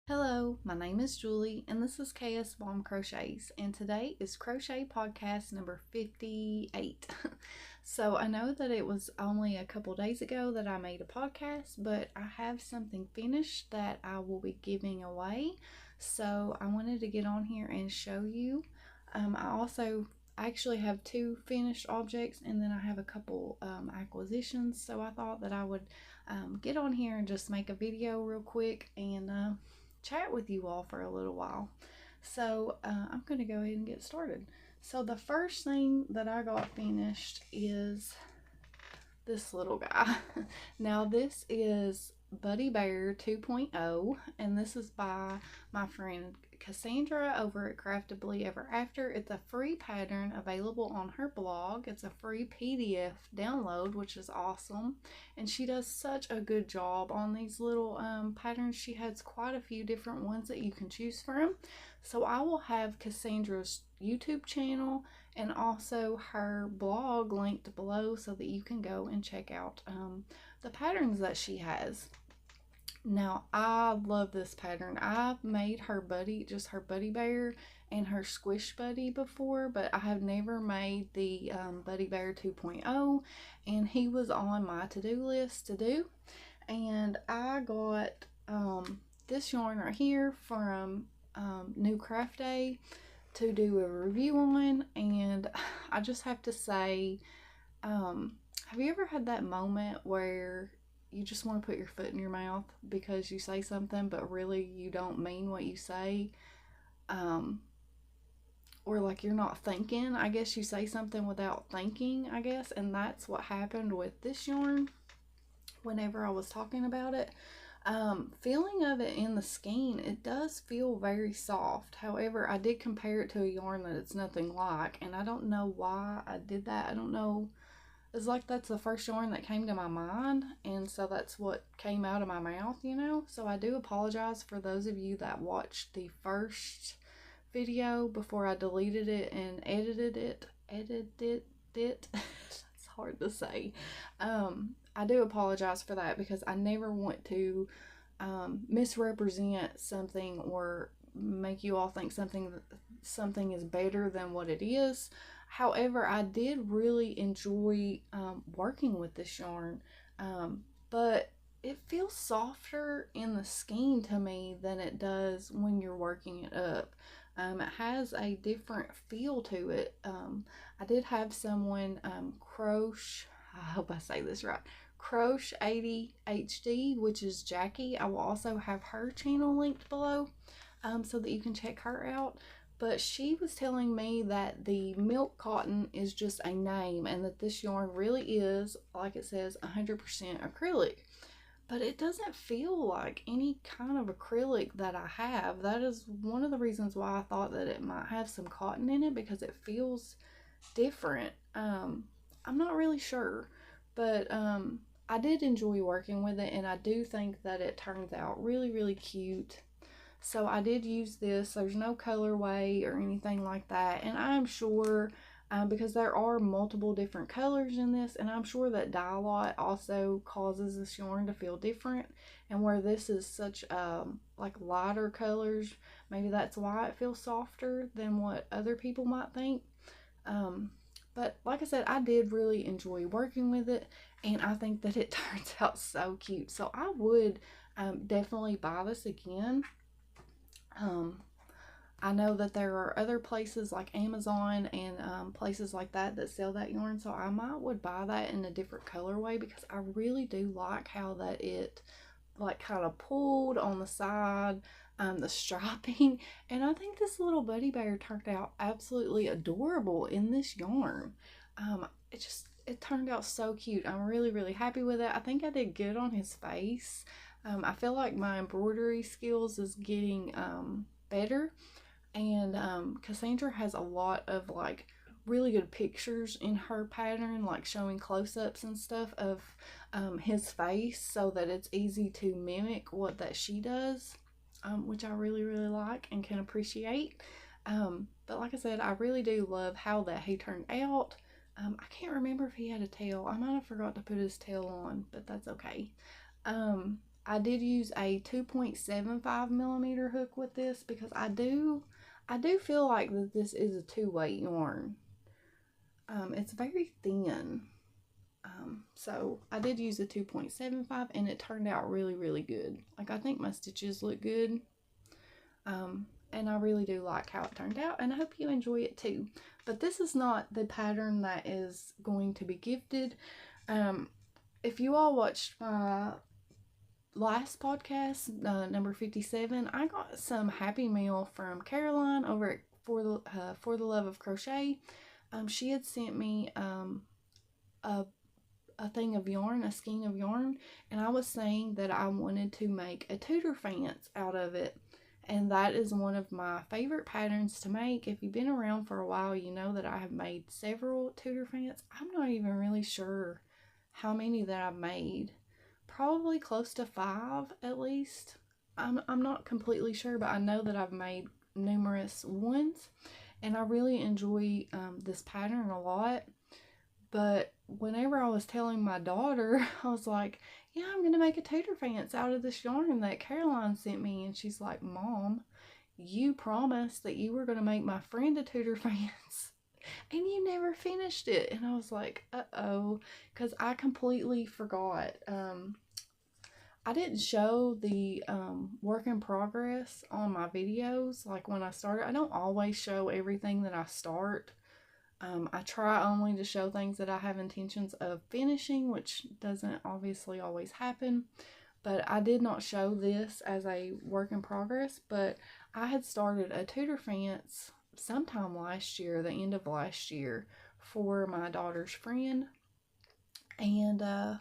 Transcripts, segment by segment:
Hello, my name is Julie, and this is KS Mom Crochets, and today is Crochet Podcast number 58. So I know that it was only a couple days ago that I made a podcast, but I have something finished that I will be giving away. So I wanted to get on here and show you. I actually have two finished objects, and then I have a couple acquisitions. So I thought that I would get on here and just make a video real quick and chat with you all for a little while. So I'm going to go ahead and get started. So the first thing that I got finished is this little guy. Now this is Buddy Bear 2.0, and this is by my friend Cassandra over at Craftably Ever After. It's a free pattern available on her blog. It's a free PDF download, which is awesome, and she does such a good job on these little patterns. She has quite a few different ones that you can choose from. So I will have Cassandra's YouTube channel and also her blog linked below so that you can go and check out the patterns that she has. Now, I love this pattern. I've made her buddy, just her Buddy Bear and her Squish Buddy before, but I have never made the Buddy Bear 2.0, and he was on my to-do list to do. And I got this yarn right here from New Craft Day to do a review on, and I just have to say, have you ever had that moment where you just want to put your foot in your mouth because you say something but really you don't mean what you say, or like you're not thinking? I guess you say something without thinking, I guess, and that's what happened with this yarn whenever I was talking about it. Feeling of it in the skein, it does feel very soft. However, I did compare it to a yarn that it's nothing like, and I don't know why I did that. I don't know. It's like that's the first yarn that came to my mind, and so that's what came out of my mouth, you know? So I do apologize for those of you that watched the first video before I deleted it and edited it. It's hard to say. I do apologize for that because I never want to misrepresent something or make you all think something is better than what it is. However, I did really enjoy working with this yarn, but it feels softer in the skein to me than it does when you're working it up. It has a different feel to it. I did have someone I hope I say this right, Crochet 80 HD, which is Jackie. I will also have her channel linked below so that you can check her out. But she was telling me that the milk cotton is just a name and that this yarn really is, like it says, 100% acrylic. But it doesn't feel like any kind of acrylic that I have. That is one of the reasons why I thought that it might have some cotton in it, because it feels different. I'm not really sure, but I did enjoy working with it, and I do think that it turns out really, really cute. So I did use this. There's no colorway or anything like that, and I'm sure because there are multiple different colors in this, and I'm sure that dye lot also causes this yarn to feel different, and where this is such like lighter colors, maybe that's why it feels softer than what other people might think. But like I said, I did really enjoy working with it, and I think that it turns out so cute. So I would definitely buy this again. I know that there are other places like Amazon and places like that that sell that yarn, so I would buy that in a different colorway, because I really do like how that it like kind of pulled on the side, the striping, and I think this little Buddy Bear turned out absolutely adorable in this yarn. It turned out so cute. I'm really, really happy with it. I think I did good on his face. I feel like my embroidery skills is getting better, and Cassandra has a lot of like really good pictures in her pattern, like showing close-ups and stuff of his face, so that it's easy to mimic what that she does, which I really, really like and can appreciate. But like I said, I really do love how that he turned out. I can't remember if he had a tail. I might have forgot to put his tail on, but that's okay. I did use a 2.75 millimeter hook with this because I do feel like that this is a 2-weight yarn. It's very thin. So I did use a 2.75 and it turned out really, really good. Like, I think my stitches look good. And I really do like how it turned out, and I hope you enjoy it too. But this is not the pattern that is going to be gifted. If you all watched my last podcast, number 57, I got some Happy Meal from Caroline over at For the Love of Crochet. She had sent me a thing of yarn, a skein of yarn, and I was saying that I wanted to make a Tooterphants out of it. And that is one of my favorite patterns to make. If you've been around for a while, you know that I have made several Tooterphants. I'm not even really sure how many that I've made. Probably close to 5 at least. I'm not completely sure, but I know that I've made numerous ones. And I really enjoy this pattern a lot. But whenever I was telling my daughter, I was like, yeah, I'm going to make a Tooterphants out of this yarn that Caroline sent me. And she's like, Mom, you promised that you were going to make my friend a Tooterphants. And you never finished it. And I was like, uh-oh. Because I completely forgot. I didn't show the work in progress on my videos. Like when I started, I don't always show everything that I start. I try only to show things that I have intentions of finishing, which doesn't obviously always happen. But I did not show this as a work in progress, but I had started a Tooterphants sometime last year, the end of last year, for my daughter's friend. And I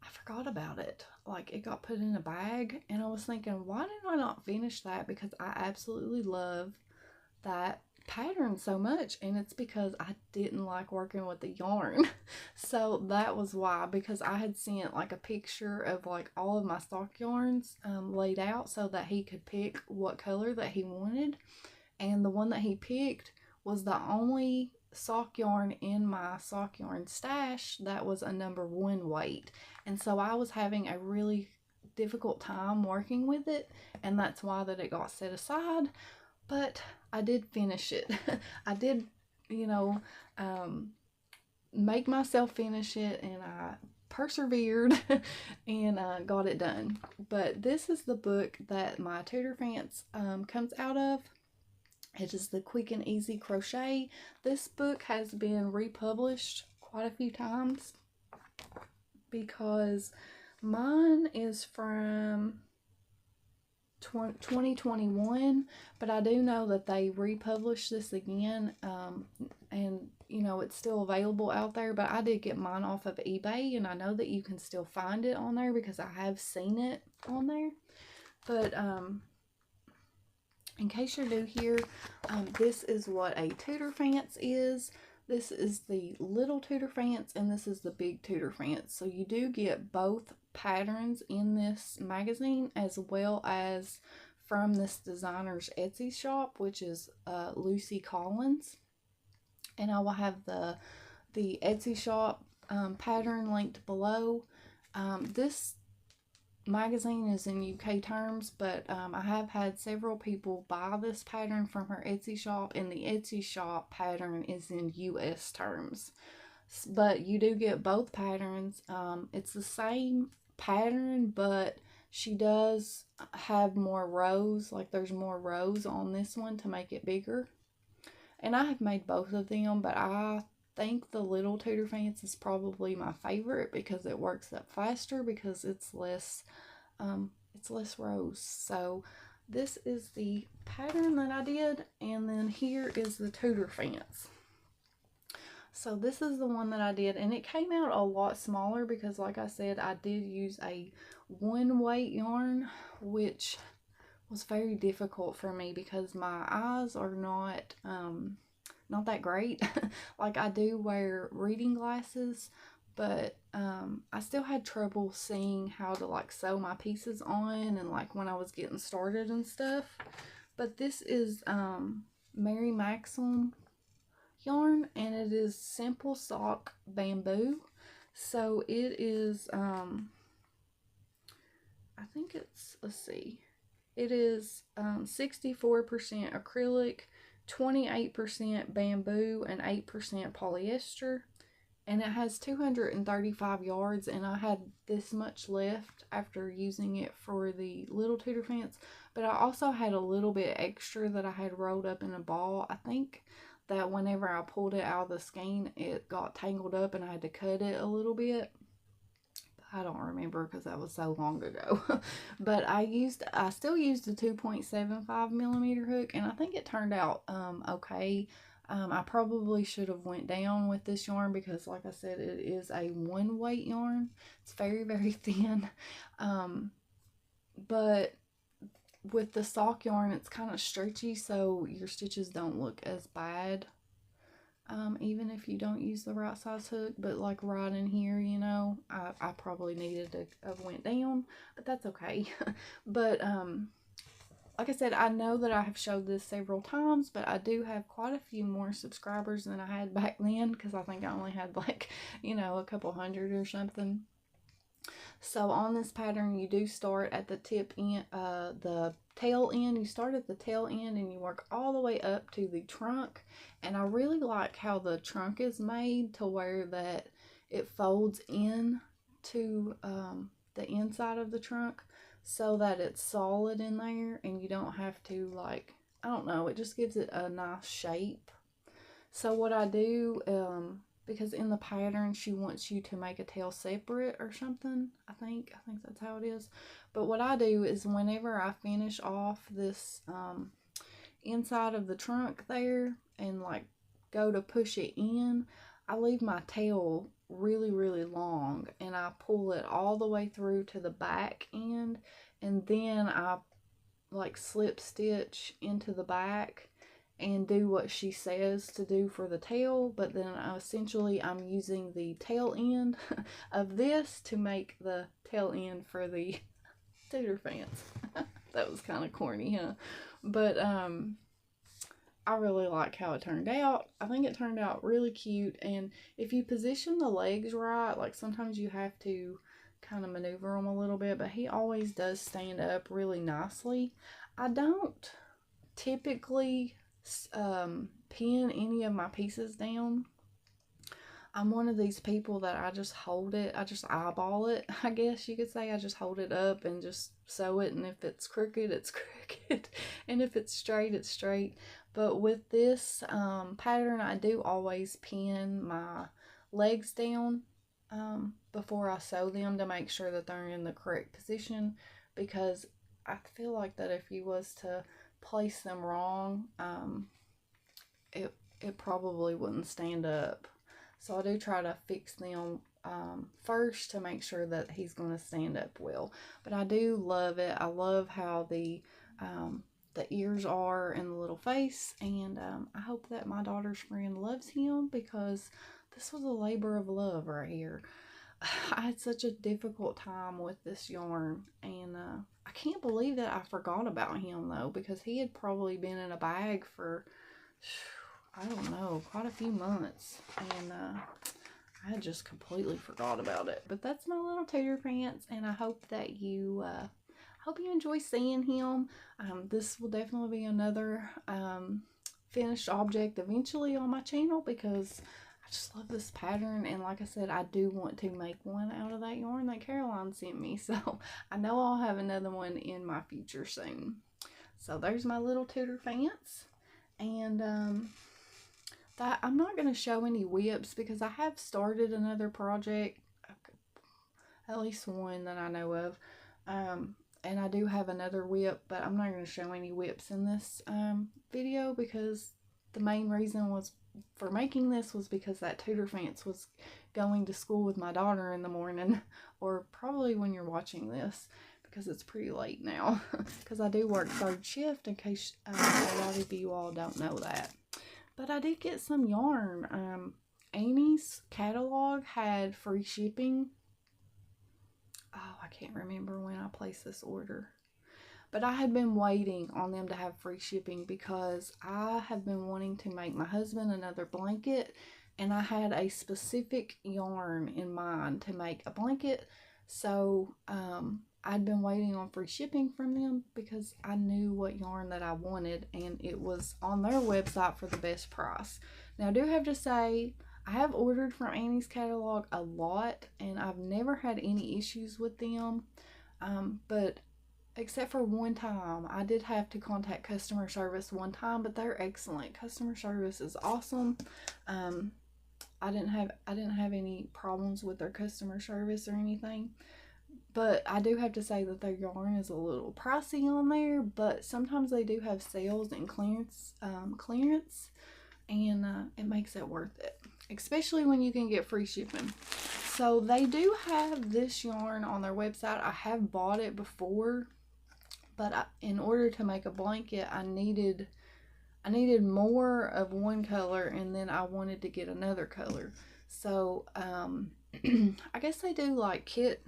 forgot about it. Like, it got put in a bag, and I was thinking, why did I not finish that? Because I absolutely love that pattern so much, and it's because I didn't like working with the yarn. So that was why, because I had sent like a picture of like all of my stock yarns laid out so that he could pick what color that he wanted, and the one that he picked was the only sock yarn in my sock yarn stash that was a number 1 weight. And so I was having a really difficult time working with it, and that's why that it got set aside. But I did finish it. I did, make myself finish it, and I persevered and got it done. But this is the book that my Tooterphants comes out of. It is the Quick and Easy Crochet. This book has been republished quite a few times because mine is from 2021, but I do know that they republished this again, and it's still available out there. But I did get mine off of eBay, and I know that you can still find it on there because I have seen it on there. But in case you're new here, this is what a Tooterphants is. This is the little Tooterphants, and this is the big Tooterphants. So you do get both patterns in this magazine, as well as from this designer's Etsy shop, which is Lucy Collin's. And I will have the Etsy shop pattern linked below. This magazine is in UK terms, but I have had several people buy this pattern from her Etsy shop, and the Etsy shop pattern is in US terms. But you do get both patterns. It's the same pattern, but she does have more rows. Like, there's more rows on this one to make it bigger. And I have made both of them, but I think the little Tooterphants is probably my favorite because it works up faster, because it's less rows. So this is the pattern that I did, and then here is the Tooterphants. So this is the one that I did, and it came out a lot smaller because, like I said, I did use a 1 weight yarn, which was very difficult for me because my eyes are not that great. Like, I do wear reading glasses, but I still had trouble seeing how to like sew my pieces on, and like when I was getting started and stuff. But this is Mary Maxim yarn, and it is Simple Sock Bamboo. So it is I think it's, let's see, it is 64% acrylic, 28% bamboo, and 8% polyester. And it has 235 yards, and I had this much left after using it for the little Tooterphants. But I also had a little bit extra that I had rolled up in a ball. I think that whenever I pulled it out of the skein, it got tangled up and I had to cut it a little bit. I don't remember because that was so long ago. But I still used a 2.75 millimeter hook, and I think it turned out okay. I probably should have went down with this yarn because, like I said, it is a one weight yarn. It's very, very thin. But with the sock yarn, it's kind of stretchy, so your stitches don't look as bad. Even if you don't use the right size hook. But like right in here, you know, I probably needed to have went down, but that's okay. But like I said, I know that I have showed this several times, but I do have quite a few more subscribers than I had back then, because I think I only had like, you know, a couple hundred or something. So on this pattern, you do start at the tip end, the tail end. You start at the tail end and you work all the way up to the trunk. And I really like how the trunk is made to where that it folds in to the inside of the trunk, so that it's solid in there and you don't have to, like, I don't know, it just gives it a nice shape. So what I do, because in the pattern she wants you to make a tail separate or something, I think that's how it is. But what I do is whenever I finish off this inside of the trunk there and like go to push it in, I leave my tail really, really long, and I pull it all the way through to the back end, and then I like slip stitch into the back and do what she says to do for the tail. But then essentially I'm using the tail end of this to make the tail end for the Tooterphants. That was kind of corny, huh? But I really like how it turned out. I think it turned out really cute. And if you position the legs right, like sometimes you have to kind of maneuver them a little bit, but he always does stand up really nicely. I don't typically pin any of my pieces down. I'm one of these people that I just hold it, I just eyeball it, I guess you could say. I just hold it up and just sew it, and if it's crooked, it's crooked, and if it's straight, it's straight. But with this pattern, I do always pin my legs down before I sew them to make sure that they're in the correct position, because I feel like that if you was to place them wrong, it probably wouldn't stand up. So I do try to fix them first to make sure that he's going to stand up well. But I do love it. I love how the ears are and the little face, and I hope that my daughter's friend loves him, because this was a labor of love right here. I had such a difficult time with this yarn, and I can't believe that I forgot about him though, because he had probably been in a bag for, I don't know, quite a few months, and I had just completely forgot about it. But that's my little Tooterphants, and I hope that you enjoy seeing him. This will definitely be another finished object eventually on my channel, because I just love this pattern. And like I said, I do want to make one out of that yarn that Caroline sent me, so I know I'll have another one in my future soon. So there's my little Tooterphants. And I'm not going to show any whips, because I have started another project, at least one that I know of, and I do have another whip, but I'm not going to show any whips in this video, because the main reason for making this was because that Tooterphants was going to school with my daughter in the morning, or probably when you're watching this, because it's pretty late now, because I do work third shift, in case a lot of you all don't know that. But I did get some yarn. Amy's catalog had free shipping. Oh, I can't remember when I placed this order. But I had been waiting on them to have free shipping, because I have been wanting to make my husband another blanket, and I had a specific yarn in mind to make a blanket. So I'd been waiting on free shipping from them because I knew what yarn that I wanted, and it was on their website for the best price. Now, I do have to say, I have ordered from Annie's catalog a lot, and I've never had any issues with them. But except for one time, I did have to contact customer service one time, but they're excellent. Customer service is awesome. I didn't have any problems with their customer service or anything. But I do have to say that their yarn is a little pricey on there, but sometimes they do have sales and clearance, and it makes it worth it, especially when you can get free shipping. So they do have this yarn on their website. I have bought it before, but in order to make a blanket, I needed more of one color, and then I wanted to get another color. So I guess they do like kit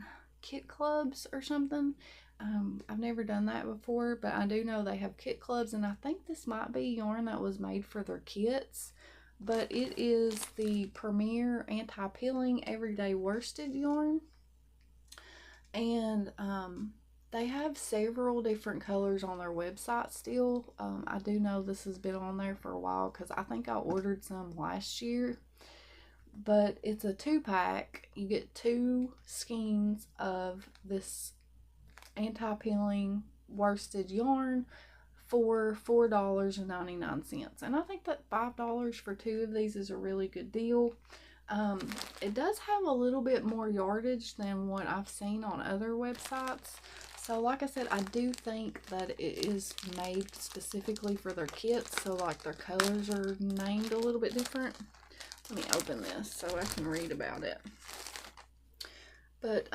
clubs or something. I've never done that before, but I do know they have kit clubs, and I think this might be yarn that was made for their kits. But it is the Premier Anti-Peeling Everyday Worsted yarn, and they have several different colors on their website still. I do know this has been on there for a while because I think I ordered some last year. But it's a 2-pack. You get 2 skeins of this anti-peeling worsted yarn for $4.99. And I think that $5 for 2 of these is a really good deal. It does have a little bit more yardage than what I've seen on other websites. So like I said, I do think that it is made specifically for their kits. So like their colors are named a little bit different. Let me open this so I can read about it. But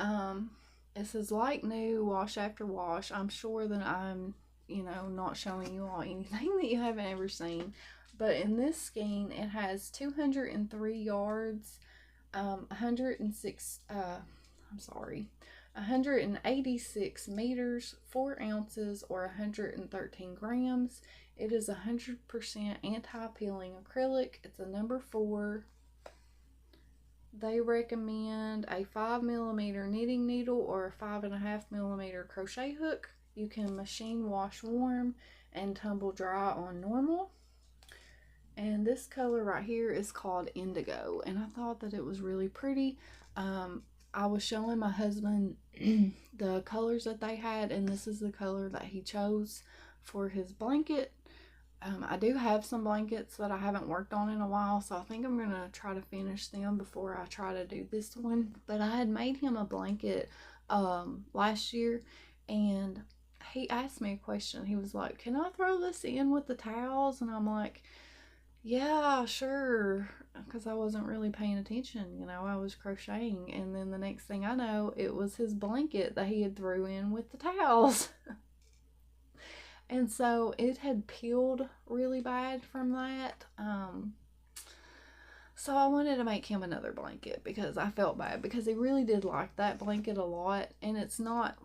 it says like new, wash after wash. I'm sure that I'm, not showing you all anything that you haven't ever seen. But in this skein, it has 203 yards, 186 meters, 4 ounces, or 113 grams. It is 100% anti-peeling acrylic. It's a number 4. They recommend a 5mm knitting needle or a 5.5mm crochet hook. You can machine wash warm and tumble dry on normal. And this color right here is called Indigo, and I thought that it was really pretty. I was showing my husband the colors that they had, and this is the color that he chose for his blanket. I do have some blankets that I haven't worked on in a while, so I think I'm going to try to finish them before I try to do this one. But I had made him a blanket last year, and he asked me a question. He was like, can I throw this in with the towels? And I'm like, yeah, sure, because I wasn't really paying attention. I was crocheting, and then the next thing I know, it was his blanket that he had threw in with the towels. And so it had peeled really bad from that. So I wanted to make him another blanket because I felt bad, because he really did like that blanket a lot, and it's not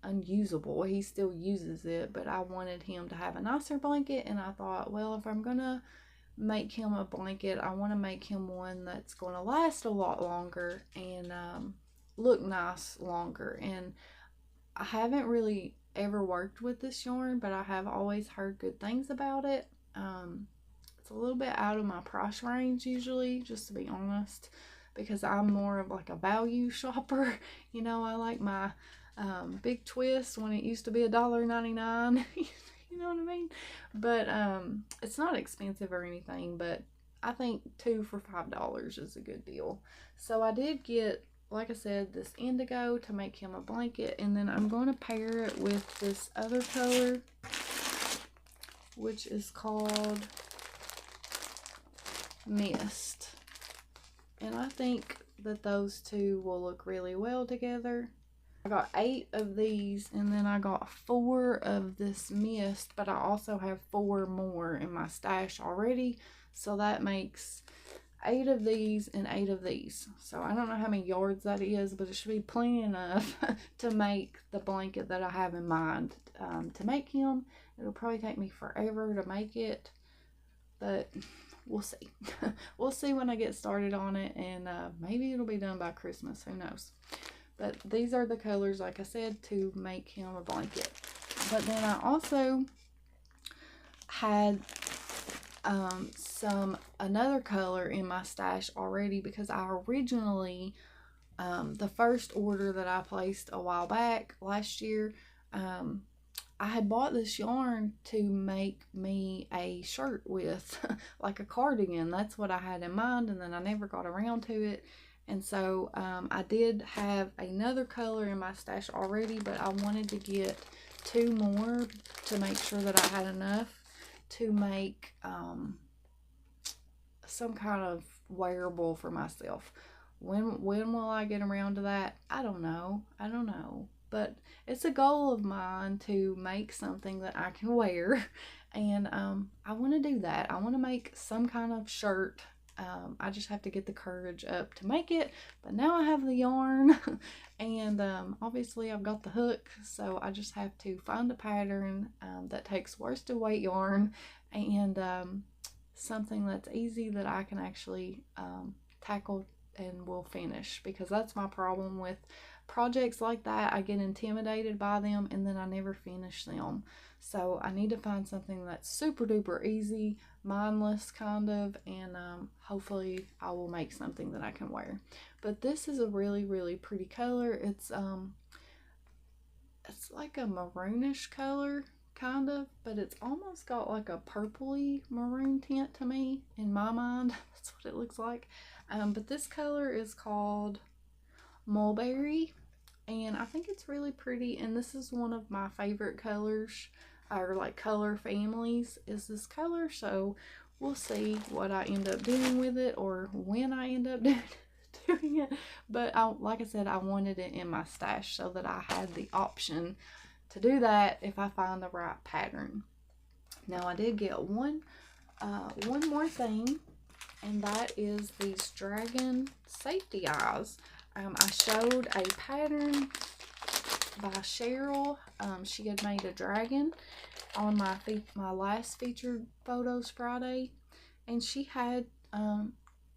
unusable. He still uses it, but I wanted him to have a nicer blanket, and I thought, well, if I'm gonna make him a blanket, I want to make him one that's going to last a lot longer and look nice longer. And I haven't really ever worked with this yarn, but I have always heard good things about it. It's a little bit out of my price range usually, just to be honest, because I'm more of like a value shopper. I like my big twist when it used to be $1.99. You know what I mean? But it's not expensive or anything, but I think 2 for $5 is a good deal. So I did get, like I said, this Indigo to make him a blanket, and then I'm going to pair it with this other color, which is called Mist. And I think that those two will look really well together. I got 8 of these, and then I got 4 of this Mist, but I also have 4 more in my stash already, so that makes 8 of these and 8 of these. So I don't know how many yards that is, but it should be plenty enough to make the blanket that I have in mind to make him. It'll probably take me forever to make it, but we'll see. We'll see when I get started on it, and maybe it'll be done by Christmas. Who knows? But these are the colors, like I said, to make him a blanket. But then I also had another color in my stash already, because I originally, the first order that I placed a while back last year, I had bought this yarn to make me a shirt with, like a cardigan. That's what I had in mind, and then I never got around to it. And so I did have another color in my stash already, but I wanted to get 2 more to make sure that I had enough to make some kind of wearable for myself. When will I get around to that? I don't know. But it's a goal of mine to make something that I can wear, and I want to do that. I want to make some kind of shirt. I just have to get the courage up to make it, but now I have the yarn, and obviously I've got the hook, so I just have to find a pattern that takes worsted weight yarn, and something that's easy that I can actually tackle and will finish, because that's my problem with projects like that. I get intimidated by them and then I never finish them. So I need to find something that's super duper easy, mindless kind of, and hopefully I will make something that I can wear. But this is a really, really pretty color. It's like a maroonish color kind of, but it's almost got like a purpley maroon tint to me in my mind. That's what it looks like. But this color is called Mulberry, and I think it's really pretty, and this is one of my favorite colors, or like color families, is this color. So we'll see what I end up doing with it, or when I end up doing it. But like I said, I wanted it in my stash so that I had the option to do that if I find the right pattern. Now I did get one more thing, and that is these dragon safety eyes. I showed a pattern by Cheryl. She had made a dragon on my last featured photos Friday, and she had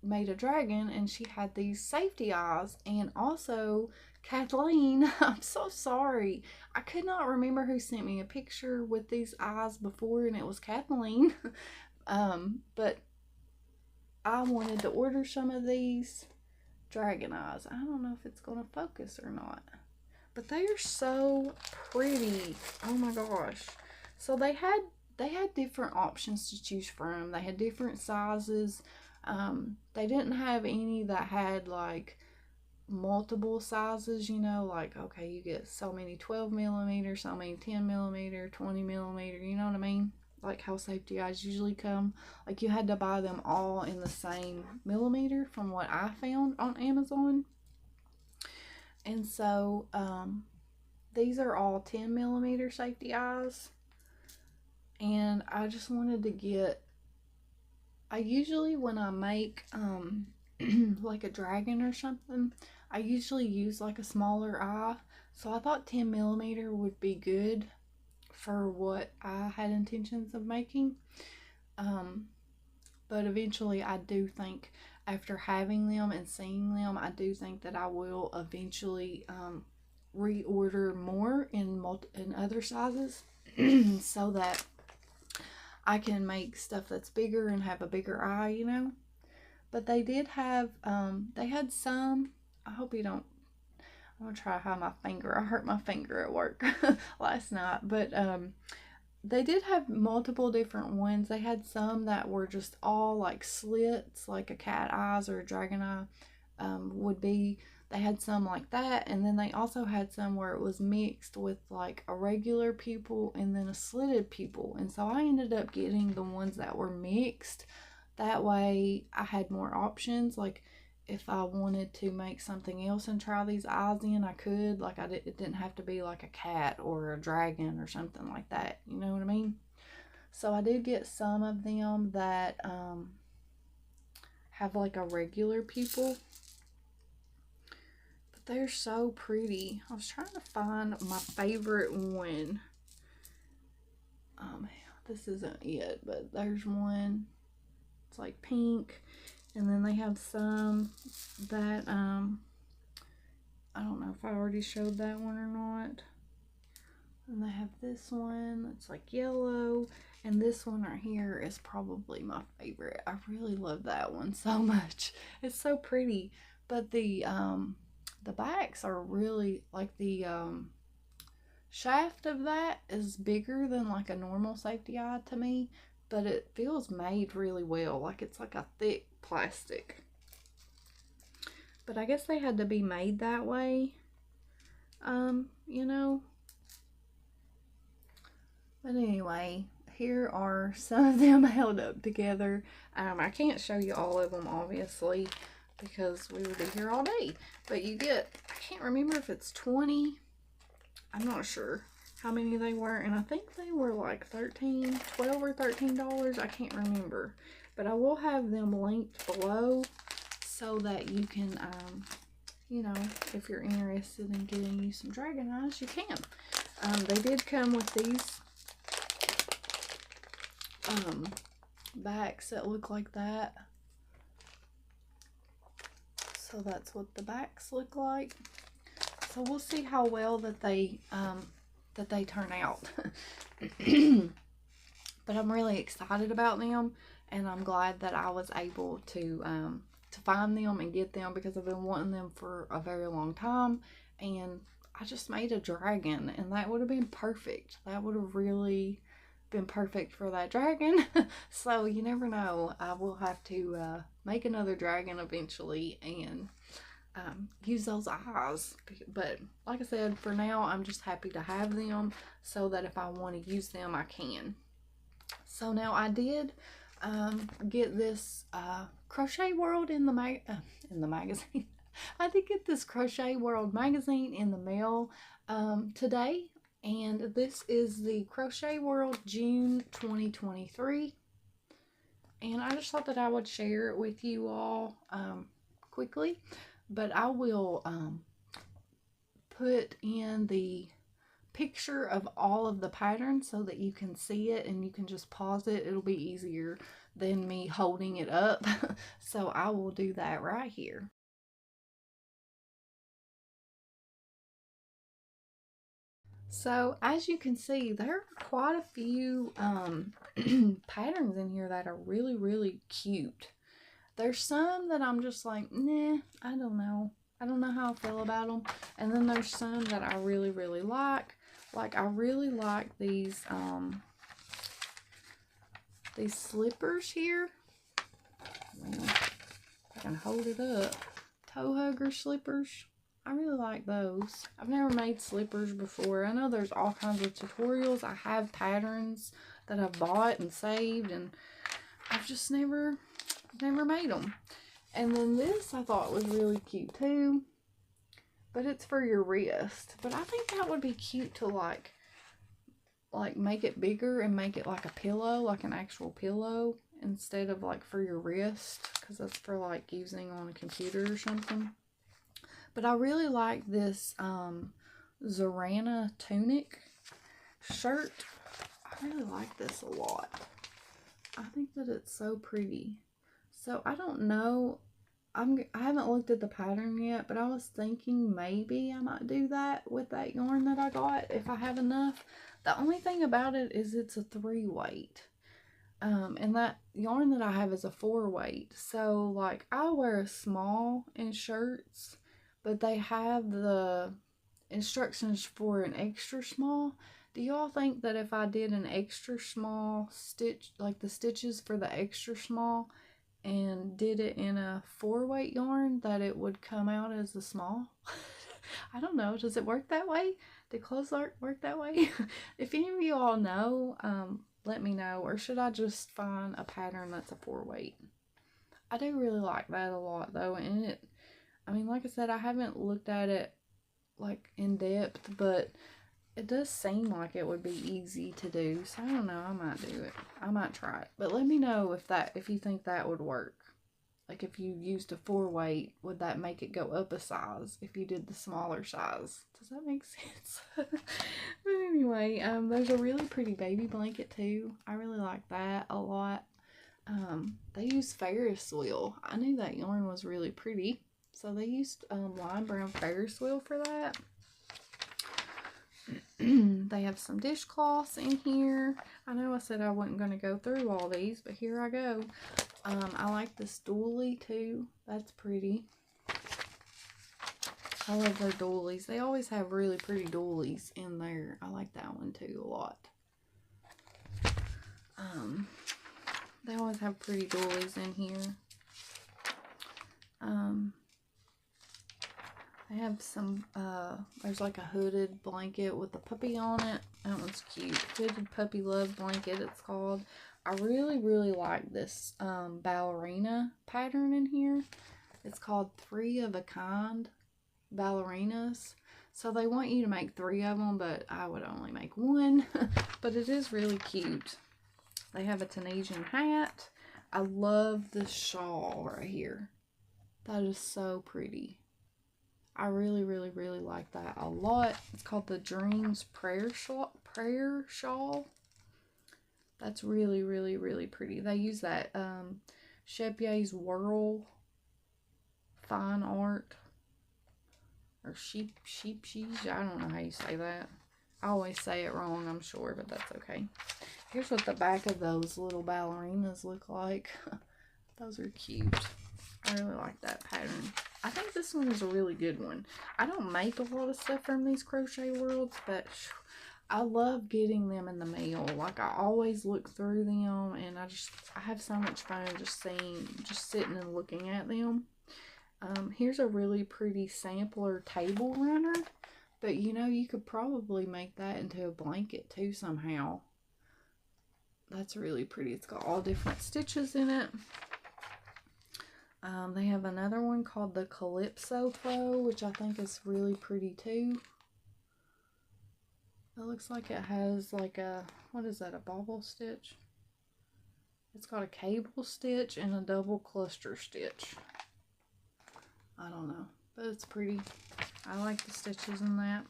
made a dragon, and she had these safety eyes. And also Kathleen, I'm so sorry, I could not remember who sent me a picture with these eyes before, and it was Kathleen. But I wanted to order some of these dragon eyes. I don't know if it's going to focus or not, but they are so pretty. Oh my gosh. So they had different options to choose from. They had different sizes. They didn't have any that had like multiple sizes, you know, like, okay, you get so many 12 millimeter, so many 10 millimeter, 20 millimeter, you know what I mean? Like how safety eyes usually come. Like you had to buy them all in the same millimeter from what I found on Amazon. And so these are all 10 millimeter safety eyes, and I just wanted to get, I usually when I make like a dragon or something, I usually use like a smaller eye, so I thought 10 millimeter would be good for what I had intentions of making. But eventually I do think, after having them and seeing them, I do think that I will eventually reorder more in other sizes so that I can make stuff that's bigger and have a bigger eye, you know. But they did have they had some, I hope you don't, I'm gonna try to hide my finger. I hurt my finger at work last night. But they did have multiple different ones. They had some that were just all like slits, like a cat eyes or a dragon eye would be. They had some like that, and then they also had some where it was mixed with like a regular pupil and then a slitted pupil. And so I ended up getting the ones that were mixed. That way I had more options. Like if I wanted to make something else and try these eyes in, I could. Like it didn't have to be like a cat or a dragon or something like that. You know what I mean? So I did get some of them that have like a regular pupil. But they're so pretty. I was trying to find my favorite one. This isn't it, but there's one. It's like pink. And then they have some that I don't know if I already showed that one or not. And they have this one that's like yellow. And this one right here is probably my favorite. I really love that one so much. It's so pretty. But the backs are really, like the shaft of that is bigger than like a normal safety eye to me. But it feels made really well. Like it's like a thick plastic. But I guess they had to be made that way. You know. But anyway, here are some of them held up together. I can't show you all of them, obviously, because we would be here all day. But you get, I can't remember if it's 20. I'm not sure how many they were. And I think they were like $12 or $13. I can't remember. But I will have them linked below so that you can, you know, if you're interested in getting you some dragon eyes, you can. They did come with these backs that look like that. So that's what the backs look like. So we'll see how well that they turn out. But I'm really excited about them, and I'm glad that I was able to find them and get them, because I've been wanting them for a very long time. And I just made a dragon, and that would have been perfect. That would have really been perfect for that dragon. So you never know. I will have to make another dragon eventually and use those eyes. But like I said, for now I'm just happy to have them so that if I want to use them, I can. So now I did get this Crochet World in the magazine. I did get this Crochet World magazine in the mail today. And this is the Crochet World June 2023. And I just thought that I would share it with you all quickly. But I will put in the picture of all of the patterns so that you can see it and you can just pause it. It'll be easier than me holding it up. So I will do that right here. So as you can see, there are quite a few patterns in here that are really, really cute. There's some that I'm just like, nah, I don't know. I don't know how I feel about them. And then there's some that I really, really like. Like, I really like these slippers here. Well, I can hold it up. Toe hugger slippers. I really like those. I've never made slippers before. I know there's all kinds of tutorials. I have patterns that I've bought and saved, and I've just never made them. And then this I thought was really cute too, but it's for your wrist. But I think that would be cute to like make it bigger and make it like a pillow, like an actual pillow, instead of like for your wrist, because that's for like using on a computer or something. But I really like this Zorana tunic shirt. I really like this a lot. I think that it's so pretty. So I don't know. I haven't looked at the pattern yet, but I was thinking maybe I might do that with that yarn that I got if I have enough. The only thing about it is it's a 3-weight. And that yarn that I have is a 4-weight. So like I wear a small in shirts, but they have the instructions for an extra small. Do y'all think that if I did an extra small stitch, like the stitches for the extra small, and did it in a 4-weight yarn, that it would come out as a small? I don't know. Does it work that way? Do clothes work that way? If any of you all know, let me know. Or should I just find a pattern that's a 4-weight? I do really like that a lot though. And it, I mean, like I said, I haven't looked at it like in depth, but it does seem like it would be easy to do. So I don't know, I might do it. I might try it. But let me know if you think that would work. Like if you used a 4-weight, would that make it go up a size if you did the smaller size? Does that make sense? But anyway, there's a really pretty baby blanket too. I really like that a lot. They use Ferris wheel. I knew that yarn was really pretty. So they used lime brown Ferris wheel for that. They have some dishcloths in here. I know I said I wasn't going to go through all these, but here I go. I like this doily too. That's pretty. I love their doilies. They always have really pretty doilies in there. I like that one too a lot. They always have pretty doilies in here. I have some, there's like a hooded blanket with a puppy on it. That one's cute. Hooded puppy love blanket, it's called. I really, really like this ballerina pattern in here. It's called 3 of a Kind ballerinas. So they want you to make 3 of them, but I would only make 1. But it is really cute. They have a Tunisian hat. I love this shawl right here. That is so pretty. I really, really, really like that a lot. It's called the Dreams Prayer Shawl. That's really, really, really pretty. They use that Chepier's Whirl Fine Art. Or sheep, I don't know how you say that. I always say it wrong, I'm sure, but that's okay. Here's what the back of those little ballerinas look like. Those are cute. I really like that pattern. I think this one is a really good one. I don't make a lot of stuff from these Crochet Worlds, but I love getting them in the mail. Like, I always look through them, and I have so much fun just sitting and looking at them. Here's a really pretty sampler table runner, but you know, you could probably make that into a blanket too somehow. That's really pretty. It's got all different stitches in it. They have another one called the Calypso Flow, which I think is really pretty too. It looks like it has like a, what is that, a bobble stitch? It's got a cable stitch and a double cluster stitch. I don't know, but it's pretty. I like the stitches in that.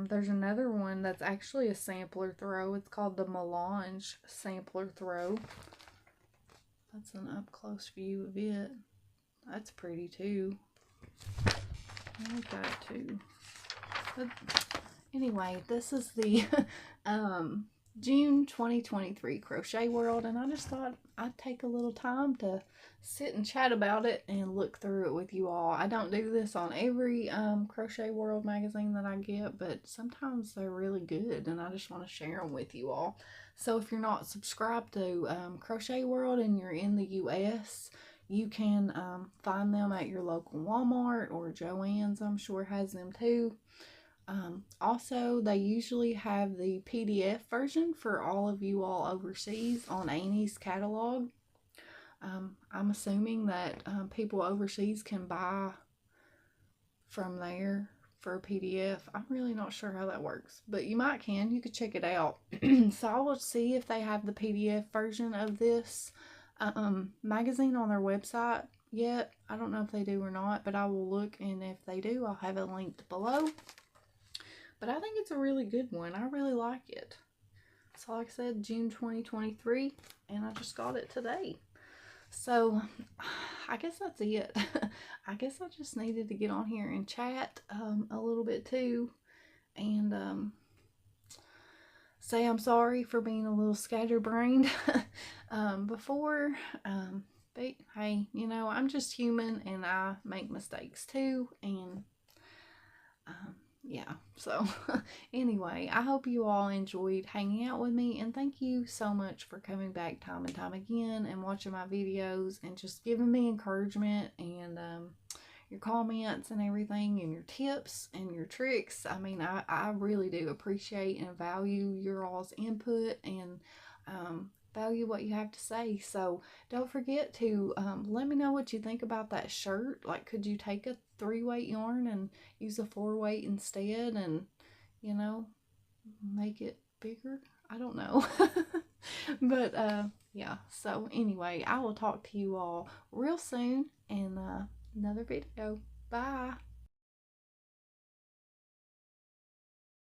There's another one that's actually a sampler throw. It's called the Melange Sampler Throw. That's an up close view of it. That's pretty too. I like that too. But anyway, this is the June 2023 Crochet World, and I just thought I'd take a little time to sit and chat about it and look through it with you all. I don't do this on every Crochet World magazine that I get, but sometimes they're really good and I just want to share them with you all. So if you're not subscribed to Crochet World and you're in the US, you can find them at your local Walmart or Joann's, I'm sure has them too. Also, they usually have the PDF version for all of you all overseas on Annie's catalog. I'm assuming that people overseas can buy from there for a PDF. I'm really not sure how that works, but you can. You could check it out. So I will see if they have the PDF version of this magazine on their website yet. I don't know if they do or not, but I will look, and if they do, I'll have it linked below. But I think it's a really good one. I really like it. So like I said, June 2023, and I just got it today. So I guess that's it. I guess I just needed to get on here and chat a little bit too, and say I'm sorry for being a little scatterbrained before. But hey, you know, I'm just human and I make mistakes too, and yeah, so anyway, I hope you all enjoyed hanging out with me, and thank you so much for coming back time and time again and watching my videos and just giving me encouragement and your comments and everything, and your tips and your tricks. I mean, I really do appreciate and value your all's input and value what you have to say. So don't forget to let me know what you think about that shirt. Like, could you take a 3-weight yarn and use a 4-weight instead, and you know, make it bigger? I don't know. But yeah, so anyway, I will talk to you all real soon in another video. Bye.